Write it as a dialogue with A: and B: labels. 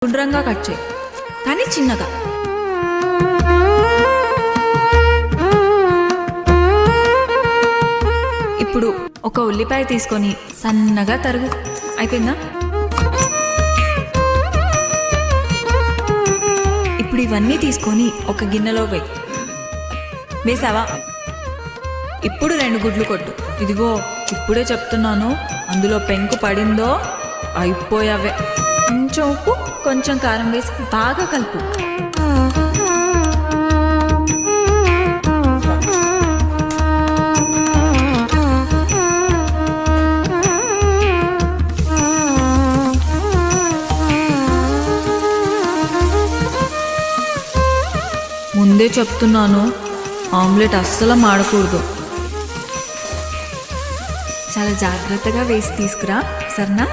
A: గుండ్రంగా కట్ చేయి, కానీ చిన్నగా. ఇప్పుడు ఒక ఉల్లిపాయ తీసుకొని సన్నగా తరుగు. అయిపోయిందా? ఇప్పుడు ఇవన్నీ తీసుకొని ఒక గిన్నెలో వేసావా? ఇప్పుడు 2 గుడ్లు కొట్టు. ఇదిగో ఇప్పుడే చెప్తున్నాను, అందులో పెంకు పడిందో అయిపోయావే. కొంచెం ఉప్పు, కొంచెం కారం వేసి బాగా కలుపు. ముందే చెప్తున్నాను, ఆమ్లెట్ అస్సలు మాడకూడదు. చాలా జాగ్రత్తగా వేసి తీసుకురా, సరేనా?